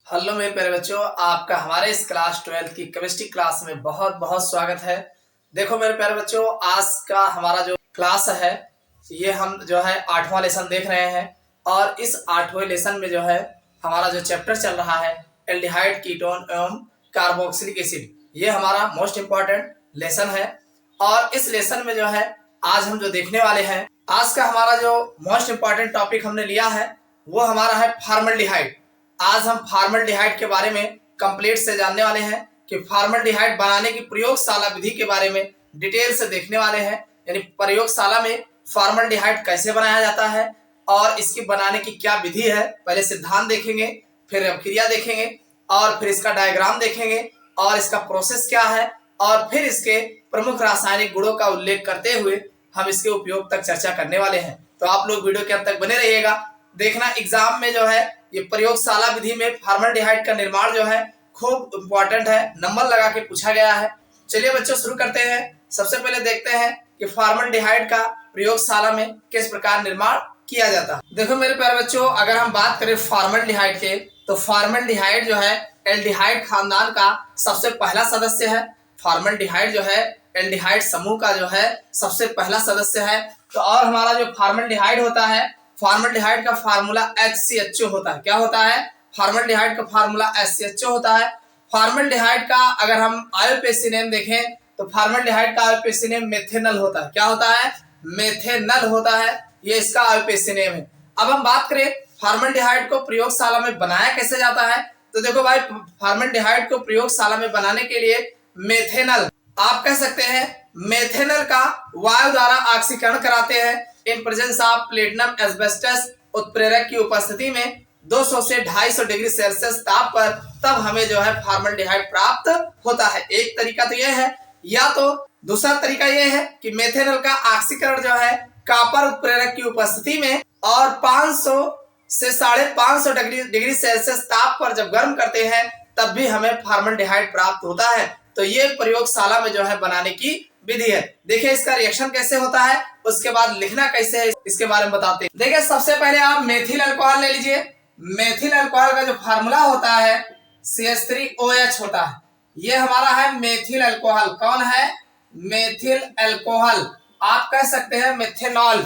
Hello मेरे प्यारे बच्चों, आपका हमारे इस क्लास 12 की केमिस्ट्री क्लास में बहुत बहुत स्वागत है। देखो मेरे प्यारे बच्चों, आज का हमारा जो क्लास है ये हम जो है 8वां लेसन देख रहे हैं। और इस 8वें लेसन में जो है हमारा जो चैप्टर चल रहा है एल्डिहाइड, कीटोन एवं कार्बोक्सिलिक एसिड, ये हमारा मोस्ट इम्पॉर्टेंट लेसन है। और इस लेसन में जो है आज हम जो देखने वाले हैं, आज का हमारा जो मोस्ट इम्पॉर्टेंट टॉपिक हमने लिया है वो हमारा है फॉर्मल्डिहाइड। आज हम फॉर्मल्डिहाइड के बारे में कंप्लीट से जानने वाले हैं कि फॉर्मल्डिहाइड बनाने की प्रयोगशाला विधि के बारे में डिटेल से देखने वाले हैं। यानी प्रयोगशाला में फॉर्मल्डिहाइड कैसे बनाया जाता है और इसकी बनाने की क्या विधि है। पहले सिद्धांत देखेंगे, फिर अभिक्रिया देखेंगे और फिर इसका डायग्राम देखेंगे और इसका प्रोसेस क्या है और फिर इसके प्रमुख रासायनिक गुणों का उल्लेख करते हुए हम इसके उपयोग तक चर्चा करने वाले हैं। तो आप लोग वीडियो के अंत तक बने रहिएगा। देखना एग्जाम में जो है ये प्रयोगशाला विधि में फॉर्मल्डिहाइड का निर्माण जो है खूब इम्पोर्टेंट है, नंबर लगा के पूछा गया है। चलिए बच्चों शुरू करते हैं। सबसे पहले देखते हैं कि फॉर्मल्डिहाइड का प्रयोगशाला में किस प्रकार निर्माण किया जाता है। देखो मेरे प्यारे बच्चों, अगर हम बात करें फॉर्मल्डिहाइड के, तो फॉर्मल्डिहाइड जो है एल्डिहाइड खानदान का सबसे पहला सदस्य है। फॉर्मल्डिहाइड जो है एल्डिहाइड समूह का जो है सबसे पहला सदस्य है। तो और हमारा जो फॉर्मल्डिहाइड होता है, फॉर्मल्डिहाइड का फार्मूला HCHO होता है। क्या होता है? फॉर्मल्डिहाइड का फार्मूला HCHO होता है। फॉर्मल्डिहाइड का अगर हम आईयूपीएसी नेम देखें तो फॉर्मल्डिहाइड का आईयूपीएसी नेम मेथेनल होता है। क्या होता है? मेथेनल होता है, ये इसका आईयूपीएसी नेम है। अब हम बात करें फॉर्मल्डिहाइड को प्रयोगशाला में बनाया कैसे जाता है, तो देखो भाई, फॉर्मल्डिहाइड को प्रयोगशाला में बनाने के लिए मेथेनल, आप कह सकते हैं मेथेनल का वायु द्वारा ऑक्सीकरण कराते हैं in presence of platinum asbestos उत्प्रेरक की उपस्थिति में 200 से 250 डिग्री सेल्सियस ताप पर, तब हमें जो है फॉर्मल्डिहाइड प्राप्त होता है। एक तरीका तो यह है, या तो दूसरा तरीका यह है कि मेथेनल का ऑक्सीकरण जो है कॉपर उत्प्रेरक की उपस्थिति में और 500 से 550 डिग्री सेल्सियस ताप पर जब गर्म करते हैं तब भी हमें फॉर्मल्डिहाइड प्राप्त होता है। तो ये प्रयोगशाला में जो है बनाने की विधि है। देखिए इसका रिएक्शन कैसे होता है, उसके बाद लिखना कैसे है इसके बारे में बताते हैं। देखिए सबसे पहले आप मेथिल अल्कोहल ले लीजिए। मेथिल अल्कोहल का जो फार्मूला होता है CH3OH होता है। ये हमारा है मेथिल अल्कोहल। कौन है? Methyl alcohol. आप कह सकते हैं मेथेनॉल।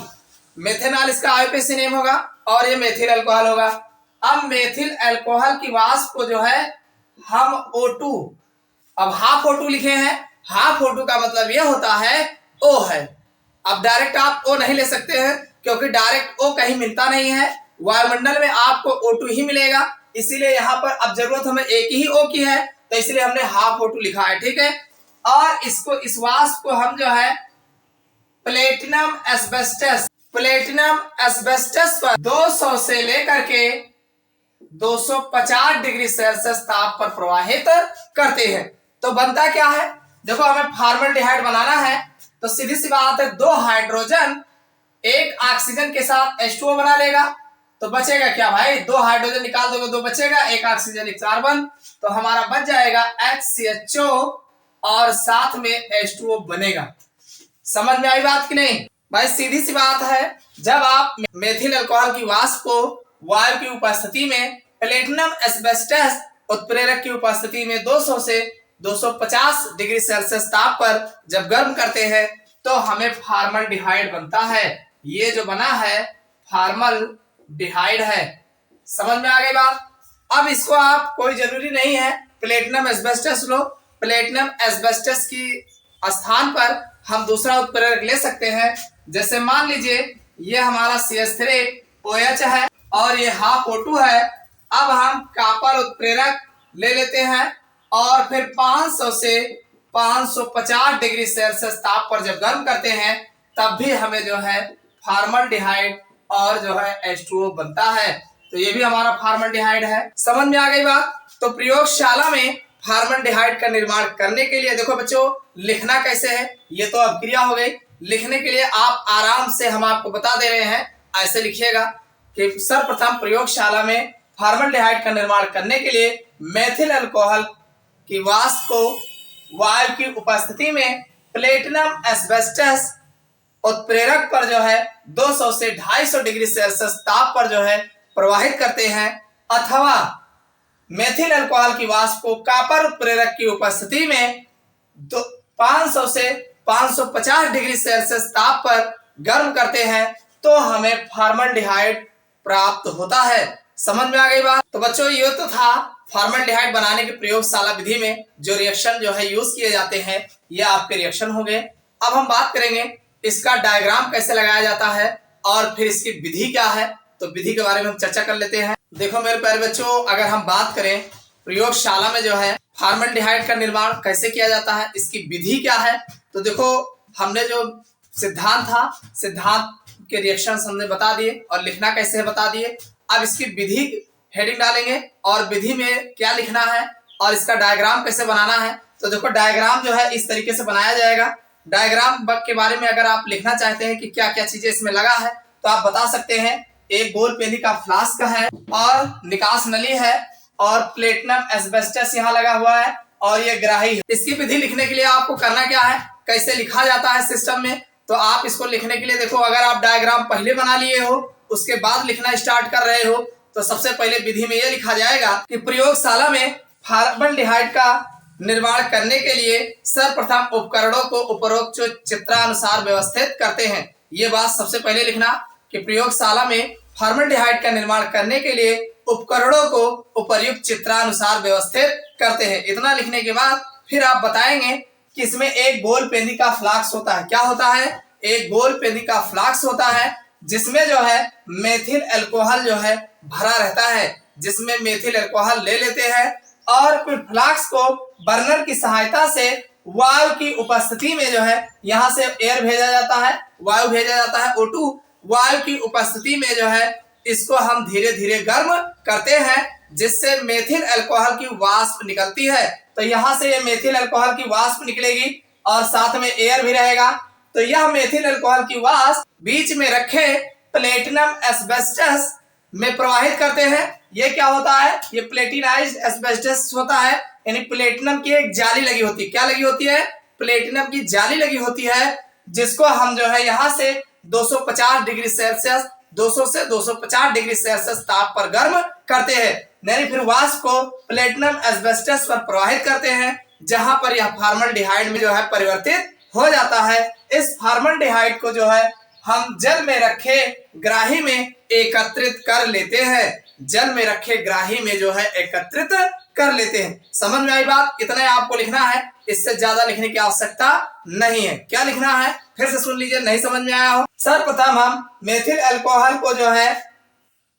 मेथेनॉल इसका आईयूपीएसी नेम होगा और ये मेथिल अल्कोहल होगा। अब मेथिल अल्कोहल की वाष्प को जो है हम O2, अब हाफ O2 लिखे हैं। हाफ O2 का मतलब यह होता है O है। अब डायरेक्ट आप O नहीं ले सकते हैं क्योंकि डायरेक्ट O कहीं मिलता नहीं है, वायुमंडल में आपको O2 ही मिलेगा। इसीलिए यहाँ पर अब जरूरत हमें एक ही O की है, तो इसलिए हमने हाफ O2 लिखा है, ठीक है। और इसको, इस वाष्प को हम जो है प्लेटिनम एस्बेस्टस पर 200 से लेकर के 250 डिग्री सेल्सियस ताप पर प्रवाहित करते हैं। तो बनता क्या है? देखो हमें फॉर्मल्डिहाइड बनाना है तो सीधी सी बात है, 2 हाइड्रोजन एक ऑक्सीजन के साथ H2O बना लेगा। तो बचेगा क्या भाई? 2 हाइड्रोजन निकाल दोगे 2 बचेगा, एक ऑक्सीजन एक कार्बन, तो हमारा बच जाएगा HCHO और साथ में H2O बनेगा। समझ में आई बात कि नहीं भाई? सीधी सी बात है, जब आप मेथिल अल्कोहल की वाष्प को वायु की उपस्थिति में प्लेटिनम एस्बेस्टस उत्प्रेरक की उपस्थिति में 200 से 250 डिग्री सेल्सियस ताप पर जब गर्म करते हैं तो हमें फॉर्मल्डिहाइड बनता है। ये जो बना है फॉर्मल्डिहाइड है। समझ में आ गई बात? अब इसको आप, कोई जरूरी नहीं है प्लेटिनम एस्बेस्टस लो, प्लेटिनम एस्बेस्टस की स्थान पर हम दूसरा उत्प्रेरक ले सकते हैं। जैसे मान लीजिए ये हमारा CH3OH है और ये हाफ O2 है। अब हम कॉपर उत्प्रेरक ले लेते हैं और फिर 500 से 550 डिग्री सेल्सियस ताप पर जब गर्म करते हैं तब भी हमें जो है फॉर्मल्डिहाइड और जो है H2O बनता है। तो ये भी हमारा फॉर्मल्डिहाइड है। समझ में आ गई बात? तो प्रयोगशाला में फॉर्मल्डिहाइड का निर्माण करने के लिए देखो बच्चों, लिखना कैसे है ये तो अब क्रिया हो गई। लिखने के लिए आप आराम से, हम आपको बता दे रहे हैं, ऐसे लिखिएगा कि सर्वप्रथम प्रयोगशाला में फॉर्मल्डिहाइड का निर्माण करने के लिए मेथिल अल्कोहल की वाष्प को वायु की उपस्थिति में प्लेटिनम एस्बेस्टस उत्प्रेरक पर जो है 200 से 250 डिग्री सेल्सियस ताप पर जो है प्रवाहित करते हैं, अथवा मेथिल अल्कोहल की वाष्प को कॉपर उत्प्रेरक की उपस्थिति में 500 से 550 डिग्री सेल्सियस ताप पर गर्म करते हैं तो हमें फॉर्मल्डिहाइड प्राप्त होता है। समझ में आ गई बात? तो बच्चों ये तो था फॉर्मल्डिहाइड बनाने की प्रयोगशाला विधि में जो रिएक्शन जो है यूज किए जाते हैं, ये आपके रिएक्शन हो गए। अब हम बात करेंगे इसका डायग्राम कैसे लगाया जाता है और फिर इसकी विधि क्या है, तो विधि के बारे में हम चर्चा कर लेते हैं। देखो मेरे प्यारे बच्चों, अगर हम बात करें प्रयोगशाला में जो है फॉर्मल्डिहाइड का निर्माण कैसे किया जाता है, इसकी विधि क्या है, तो देखो हमने जो सिद्धांत था, सिद्धांत के रिएक्शंस हमने बता दिए और लिखना कैसे है बता दिए। अब इसकी विधि हेडिंग डालेंगे और विधि में क्या लिखना है और इसका डायग्राम कैसे बनाना है। तो देखो डायग्राम जो है इस तरीके से बनाया जाएगा। डायग्राम के बारे में अगर आप लिखना चाहते हैं कि क्या क्या चीजें इसमें लगा है तो आप बता सकते हैं। एक गोल पेनी का फ्लास्क है और निकास नली है और प्लेटिनम एस्बेस्टस यहाँ लगा हुआ है और ये ग्राही है। इसकी विधि लिखने के लिए आपको करना क्या है, कैसे लिखा जाता है सिस्टम में, तो आप इसको लिखने के लिए देखो, अगर आप डायग्राम पहले बना लिए हो उसके बाद लिखना स्टार्ट कर रहे हो तो सबसे पहले विधि में यह लिखा जाएगा कि प्रयोगशाला में फॉर्मल्डिहाइड का निर्माण करने के लिए सर्वप्रथम उपकरणों को उपरोक्त चित्रानुसार व्यवस्थित करते हैं। ये बात सबसे पहले लिखना कि प्रयोगशाला में फॉर्मल्डिहाइड का निर्माण करने के लिए उपकरणों को उपर्युक्त चित्रानुसार व्यवस्थित करते हैं। इतना लिखने के बाद फिर आप बताएंगे कि इसमें एक गोल पेनी का फ्लास्क होता है। क्या होता है? एक गोल पेनी का फ्लास्क होता है जिसमें जो है मेथिल अल्कोहल जो है भरा रहता है, जिसमें मेथिल अल्कोहल ले लेते हैं और फिर फ्लास्क को बर्नर की सहायता से वायु की उपस्थिति में जो है यहाँ से एयर भेजा जाता है, वायु भेजा जाता है O2। वायु की उपस्थिति में जो है इसको हम धीरे धीरे गर्म करते हैं जिससे मेथिल अल्कोहल की वाष्प निकलती है। तो यहाँ से ये मेथिल अल्कोहल की वाष्प निकलेगी और साथ में एयर भी रहेगा। तो यह मेथिल अल्कोहल की वाष्प बीच में रखे प्लेटिनम एस्बेस्टस में प्रवाहित करते हैं। ये क्या होता है? ये प्लेटिनाइज्ड एस्बेस्टस होता है, यानी प्लेटिनम की एक जाली लगी होती है। क्या लगी होती है? प्लेटिनम की जाली लगी होती है, जिसको हम जो है यहाँ से 250 डिग्री सेल्सियस 200 से 250 डिग्री सेल्सियस ताप पर गर्म करते हैं, यानी फिर वाष्प को प्लेटिनम एस्बेस्टस पर प्रवाहित करते हैं, जहां पर यह फॉर्मल्डिहाइड में जो है परिवर्तित हो जाता है। इस फॉर्मल्डिहाइड को जो है हम जल में रखे ग्राही में एकत्रित कर लेते हैं। जल में रखे ग्राही में जो है एकत्रित कर लेते हैं। समझ में आई बात? इतना ही आपको लिखना है, इससे ज्यादा लिखने की आवश्यकता नहीं है। क्या लिखना है फिर से सुन लीजिए, नहीं समझ में आया हो। सर्वप्रथम हम मेथिल अल्कोहल को जो है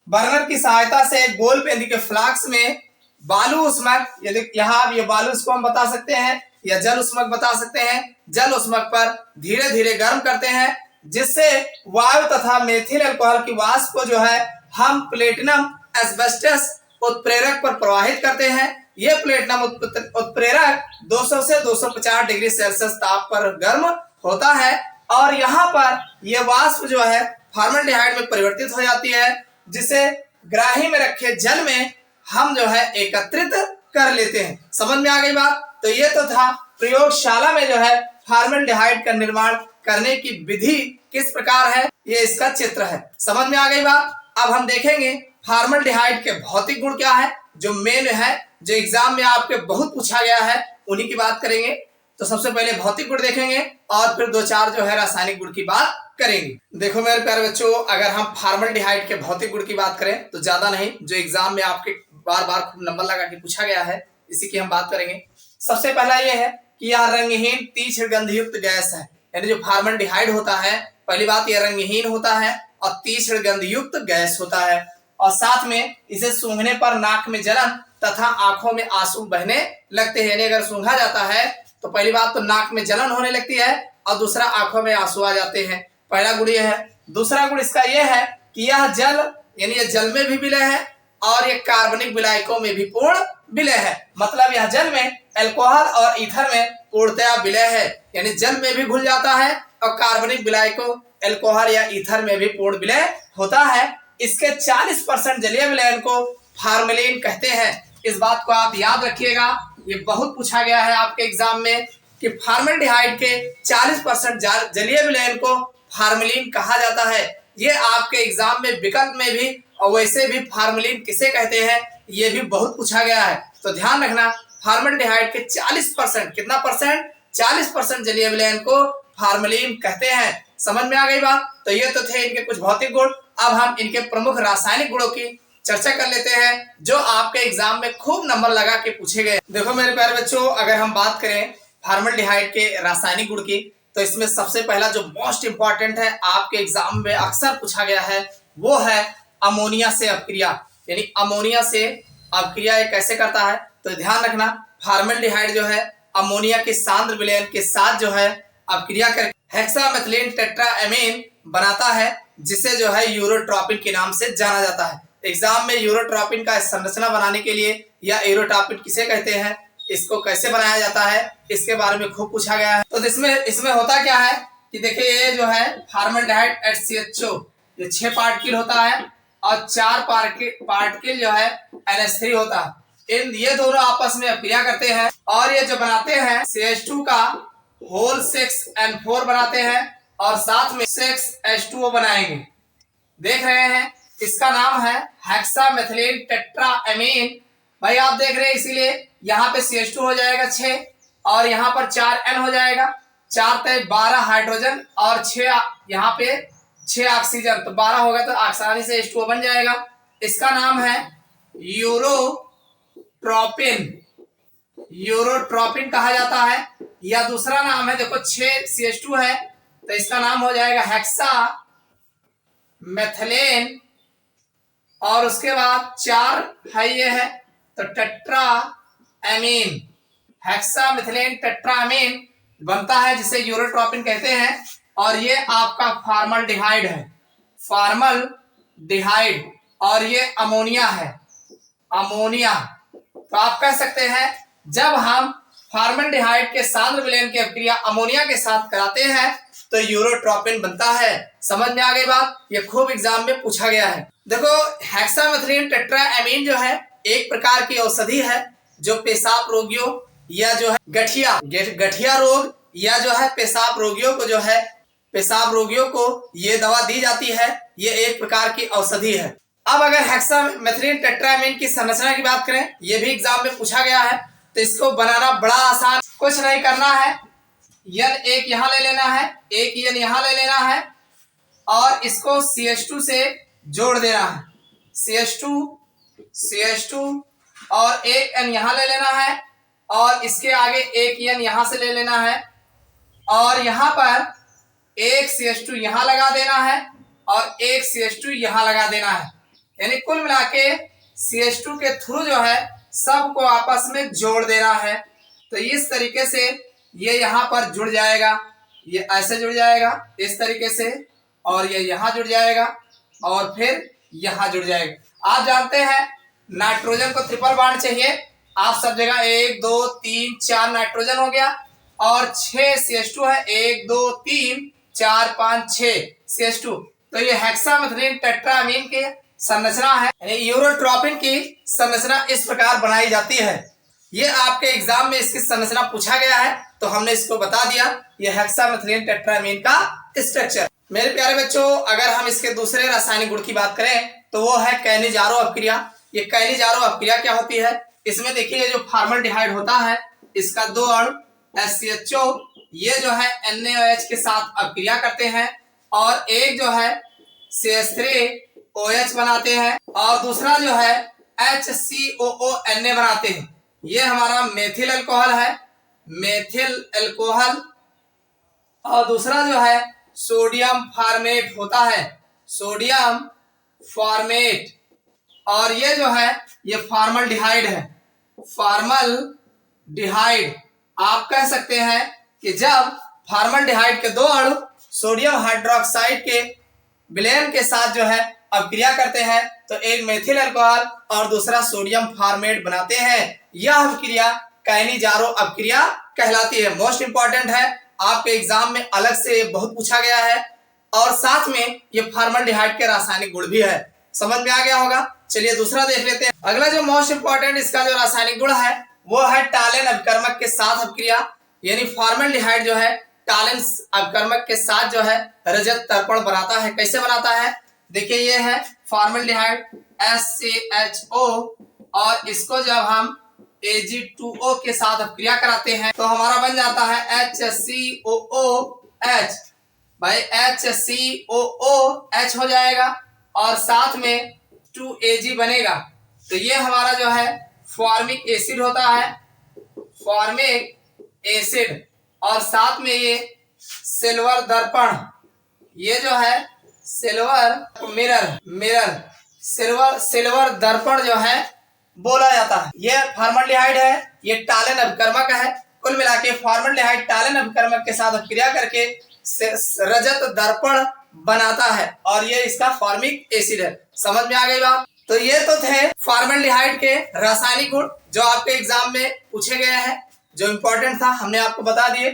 बर्नर की सहायता से गोल पेनी के फ्लास्क में बालू उष्मक, यहाँ ये बालू इसको हम बता सकते हैं या जल उष्मक बता सकते हैं, जल उष्मक पर धीरे धीरे गर्म करते हैं, जिससे वायु तथा मेथिल अल्कोहल की वाष्प को जो है हम प्लेटिनम एस्बेस्टस उत्प्रेरक पर प्रवाहित करते हैं। ये प्लेटिनम उत्प्रेरक 200 से 250 डिग्री सेल्सियस ताप पर गर्म होता है और यहाँ पर यह वाष्प जो है फॉर्मल्डिहाइड में परिवर्तित हो जाती है, जिसे ग्राही में रखे जल में हम जो है एकत्रित कर लेते हैं। समझ में आ गई बात? तो ये तो था प्रयोगशाला में जो है फॉर्मल्डिहाइड का निर्माण करने की विधि किस प्रकार है, ये इसका चित्र है। समझ में आ गई बात? अब हम देखेंगे फॉर्मल्डिहाइड के भौतिक गुण क्या है, जो मेन है, जो एग्जाम में आपके बहुत पूछा गया है, उन्हीं की बात करेंगे। तो सबसे पहले भौतिक गुण देखेंगे और फिर दो चार जो है रासायनिक गुण की बात करेंगे। देखो मेरे प्यारे बच्चों, अगर हम फॉर्मल्डिहाइड के भौतिक गुण की बात करें तो ज्यादा नहीं, जो एग्जाम में आपके बार बार खूब नंबर लगा के पूछा गया है, इसी की हम बात करेंगे। सबसे पहला यह है कि यह रंगहीन तीक्ष्ण गंधयुक्त गैस है, यानी जो फॉर्मल्डिहाइड होता है, पहली बात यह रंगहीन होता है और तीक्ष्ण गंधयुक्त गैस होता है, और साथ में इसे सूंघने पर नाक में जलन तथा आंखों में आंसू बहने लगते हैं। यानी अगर सूंघा जाता है तो पहली बात तो नाक में जलन होने लगती है और दूसरा आंखों में आंसू आ जाते हैं। पहला गुण यह है। दूसरा गुण इसका यह है कि यह जल, यानी यह जल में भी विलय है और यह कार्बनिक विलायकों में भी पूर्ण विलय है। मतलब यह जल में अल्कोहल और ईथर में पूर्णतया विलय है, यानी जल में भी घुल जाता है और कार्बनिक विलायकों अल्कोहल या ईथर में भी पूर्ण विलय होता है। इसके 40% जलीय विलयन को फार्मेलिन कहते हैं। इस बात को आप याद रखिएगा, ये बहुत पूछा गया है आपके एग्जाम में कि फॉर्मल्डिहाइड के 40% जलीय विलयन को फार्मेलिन कहा जाता है। ये आपके एग्जाम में विकल्प में भी और वैसे भी फार्मेलिन किसे कहते हैं ये भी बहुत पूछा गया है। तो ध्यान रखना, फॉर्मल्डिहाइड के 40%, कितना परसेंट, 40% जलीय विलयन को फॉर्मलिन कहते हैं। समझ में आ गई बात। तो ये तो थे इनके कुछ भौतिक गुण। अब हम इनके प्रमुख रासायनिक गुणों की चर्चा कर लेते हैं, जो आपके एग्जाम में खूब नंबर लगा के पूछे गए। देखो मेरे प्यारे बच्चों, अगर हम बात करें फॉर्मल्डिहाइड के रासायनिक गुण की, तो इसमें सबसे पहला जो मोस्ट इंपॉर्टेंट है, आपके एग्जाम में अक्सर पूछा गया है, वो है अमोनिया से अपक्रिया। यानी अमोनिया से अपक्रिया ये कैसे करता है। तो ध्यान रखना, फॉर्मल्डिहाइड जो है अमोनिया के सांद्र विलयन के साथ जो है अपक्रिया कर हेक्सामेथिलीन टेट्राएमीन बनाता है, जिसे जो है यूरोट्रोपिन के नाम से जाना जाता है। एग्जाम में यूरोट्रोपिन का संरचना बनाने के लिए, या यूरोट्रोपिन किसे कहते हैं, इसको कैसे बनाया जाता है, इसके बारे में खूब पूछा गया है। तो इसमें होता क्या है कि देखिए, ये जो है फॉर्मल्डिहाइड HCHO, ये 6 पार्टिकल होता है और 4 पार्टिकल जो है NH3 होता है। ये दोनों आपस में अपक्रिया करते हैं और ये जो बनाते हैं CH2 का होल 6N4 बनाते हैं और साथ में 6H2O बनाएंगे। देख रहे हैं, इसका नाम है हेक्सामेथिलीन टेट्राएमीन। भाई आप देख रहे हैं, इसीलिए यहाँ पे CH2 हो जाएगा 6 और यहाँ पर 4N हो जाएगा, 4 तय 12 हाइड्रोजन और 6 यहाँ पे 6 ऑक्सीजन, तो 12 होगा तो आसानी से H2O बन जाएगा। इसका नाम है यूरोट्रोपिन कहा जाता है, या दूसरा नाम है, देखो 6 CH2 है तो इसका नाम हो जाएगा हेक्सा मेथिलेन, और उसके बाद 4 है, ये है तो टेट्राएमीन, हेक्सामेथिलीन टेट्राएमीन बनता है, जिसे यूरोट्रोपिन कहते हैं। और ये आपका फॉर्मल्डिहाइड है, फॉर्मल्डिहाइड, और ये अमोनिया है, अमोनिया। तो आप कह सकते हैं, जब हम फॉर्मल्डिहाइड के सांद्र विलयन की अपक्रिया अमोनिया के साथ कराते हैं तो यूरोट्रोपिन बनता है। समझ में आ गई बात। ये खूब एग्जाम में पूछा गया है। देखो, हेक्सामेथिलीन टेट्राएमीन जो है एक प्रकार की औषधि है, जो पेशाब रोगियों या जो है गठिया रोग या जो है पेशाब रोगियों को ये दवा दी जाती है। ये एक प्रकार की औषधि है। अब अगर हेक्सामेथिलीन टेट्राएमीन की संरचना की बात करें, ये भी एग्जाम में पूछा गया है, तो इसको बनाना बड़ा आसान, कुछ नहीं करना है। N एक यहाँ ले लेना है, एक N यहाँ ले लेना है और इसको CH2 से जोड़ देना है, CH2 और एक N यहाँ ले लेना है और इसके आगे एक N यहाँ से ले लेना है और यहाँ पर एक CH2 यहाँ लगा देना है और एक CH2 यहाँ लगा देना है। यानी कुल मिला के CH2 के थ्रू जो है सबको आपस में जोड़ देना है। तो इस तरीके से ये यहाँ पर जुड़ जाएगा, ये ऐसे जुड़ जाएगा इस तरीके से, और ये यहाँ जुड़ जाएगा और फिर यहाँ जुड़ जाएगा। आप जानते हैं नाइट्रोजन को ट्रिपल बॉन्ड चाहिए, आप सब जगह 1 2 3 4 नाइट्रोजन हो गया और 6 CH2 है, 1 2 3 4 5 6 CH2। तो ये हेक्सामेथिलीन टेट्राएमीन के संरचना है। यूरोट्रोपिन की संरचना इस प्रकार बनाई जाती है। ये आपके एग्जाम में इसकी संरचना पूछा गया है, तो हमने इसको बता दिया। ये हेक्सामेथिलीन टेट्राएमीन का स्ट्रक्चर। मेरे प्यारे बच्चों, अगर हम इसके दूसरे रासायनिक गुण की बात करें तो वो है कैनिजारो अपक्रिया। ये कैनिजारो अपक्रिया क्या होती है, इसमें देखिए जो फॉर्मल्डिहाइड होता है, इसका 2 अणु HCHO ये जो है NaOH के साथ अपक्रिया करते हैं और एक जो है CH3OH बनाते हैं और दूसरा जो है HCOONA बनाते हैं। ये हमारा मेथिल अल्कोहल है, मेथिल अल्कोहल, और दूसरा जो है सोडियम फॉर्मेट होता है, सोडियम फॉर्मेट, और ये जो है ये फॉर्मल्डिहाइड है, फॉर्मल्डिहाइड। आप कह सकते हैं कि जब फॉर्मल्डिहाइड के 2 अणु सोडियम हाइड्रोक्साइड के विलयन के साथ जो है अपक्रिया करते हैं तो एक मेथिल अल्कोहल और दूसरा सोडियम फॉर्मेट बनाते हैं। यह अपक्रिया कैनिजारो अपक्रिया कहलाती है। मोस्ट इंपॉर्टेंट है, आपके एग्जाम में अलग से बहुत पूछा गया है और साथ में ये फॉर्मल्डिहाइड के रासायनिक गुण भी है। समझ में आ गया होगा। चलिए दूसरा देख लेते हैं। अगला जो मोस्ट इंपॉर्टेंट इसका जो रासायनिक गुण है वो है टालेन अभिकर्मक के साथ अपक्रिया। यानी फॉर्मल्डिहाइड जो है टालेन अभिकर्मक के साथ जो है रजत तर्पण बनाता है। कैसे बनाता है, देखिए ये है फॉर्मल्डिहाइड HCHO और इसको जब हम Ag2O के साथ क्रिया कराते हैं तो हमारा बन जाता है HCOOH। भाई HCOOH हो जाएगा और साथ में 2Ag बनेगा। तो ये हमारा जो है फॉर्मिक एसिड होता है, फॉर्मिक एसिड। और साथ में ये सिल्वर दर्पण, ये जो है सिल्वर मिरर सिल्वर दर्पण जो है बोला जाता है। ये फॉर्मल्डिहाइड है, ये टालन अभिकर्मक है। कुल मिला के फॉर्मल्डिहाइड टालन अभिकर्मक के साथ क्रिया करके रजत दर्पण बनाता है और ये इसका फॉर्मिक एसिड है। समझ में आ गई बात? तो ये तो थे फॉर्मल्डिहाइड के रासायनिक गुण जो आपके एग्जाम में पूछे गए हैं, जो इम्पोर्टेंट था हमने आपको बता दिए।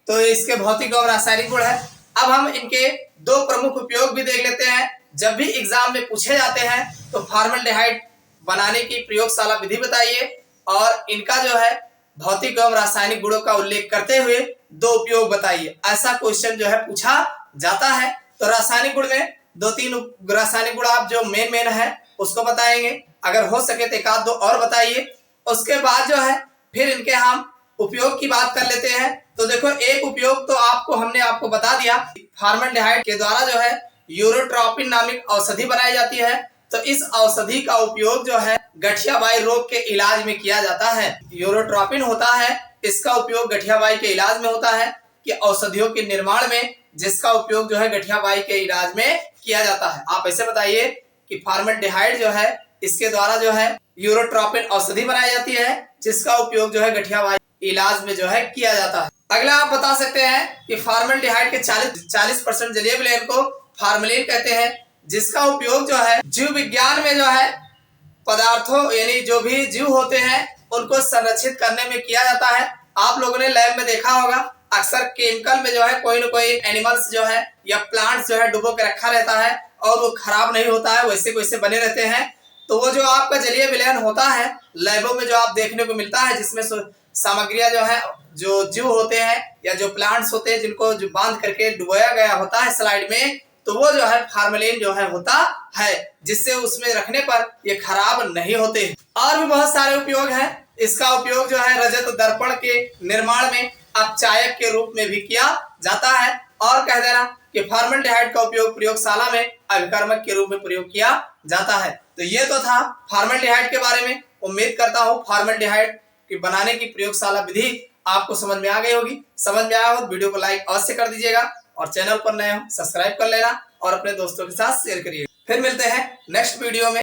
तो इसके भौतिक और रासायनिक गुण है। अब हम इनके दो प्रमुख उपयोग भी देख लेते हैं। जब भी एग्जाम में पूछे जाते हैं तो फॉर्मल्डिहाइड बनाने की प्रयोगशाला विधि बताइए और इनका जो है भौतिक एवं रासायनिक गुणों का उल्लेख करते हुए दो उपयोग बताइए। ऐसा क्वेश्चन जो है पूछा जाता है। तो रासायनिक गुण में दो तीन रासायनिक गुण आप जो मेन है उसको बताएंगे, अगर हो सके तो एक आध दो और बताइए। उसके बाद जो है फिर इनके हम उपयोग की बात कर लेते हैं। तो देखो, एक उपयोग तो हमने आपको बता दिया, फॉर्मल्डिहाइड के द्वारा जो है यूरोट्रोपिन नामक औषधि बनाई जाती है। तो इस औषधि का उपयोग जो है गठियाबाई रोग के इलाज में किया जाता है। यूरोट्रोपिन होता है, इसका उपयोग गठियाबाई के इलाज में होता है कि औषधियों के निर्माण में, जिसका उपयोग जो है गठियाबाई के इलाज में किया जाता है। आप ऐसे बताइए कि फॉर्मल्डिहाइड जो है इसके द्वारा जो है यूरोट्रोपिन औषधि बनाई जाती है, जिसका उपयोग जो है गठियाबाई इलाज में जो है किया जाता है। अगला आप बता सकते हैं कि फॉर्मल्डिहाइड के 40% जलीय विलयन को फॉर्मेलिन कहते हैं, जिसका उपयोग जो है जीव विज्ञान में जो है पदार्थों यानी जो भी जीव होते हैं उनको संरक्षित करने में किया जाता है। आप लोगों ने लैब में देखा होगा, अक्सर केमिकल में जो है कोई न कोई एनिमल्स जो है या प्लांट्स जो है डुबो के रखा रहता है और वो खराब नहीं होता है, वैसे वैसे बने रहते हैं। तो वो जो आपका जलीय विलयन होता है लैबों में जो आप देखने को मिलता है, जिसमें सामग्रियां जो है जो जीव होते हैं या जो प्लांट्स होते हैं जिनको जो बांध करके डुबोया गया होता है स्लाइड में, तो वो जो है फॉर्मेलिन जो है होता है, जिससे उसमें रखने पर ये खराब नहीं होते। और भी बहुत सारे उपयोग हैं। इसका उपयोग जो है रजत दर्पण के निर्माण में अपचायक के रूप में भी किया जाता है। और कह देना कि फॉर्मल्डिहाइड का उपयोग प्रयोगशाला में अभिकर्मक के रूप में प्रयोग किया जाता है। तो ये तो था फॉर्मल्डिहाइड के बारे में। उम्मीद करता हूँ फॉर्मल्डिहाइड की बनाने की प्रयोगशाला विधि आपको समझ में आ गई होगी। समझ में आया हो तो वीडियो को लाइक अवश्य कर दीजिएगा और चैनल पर नए हो सब्सक्राइब कर लेना और अपने दोस्तों के साथ शेयर करिएगा। फिर मिलते हैं नेक्स्ट वीडियो में।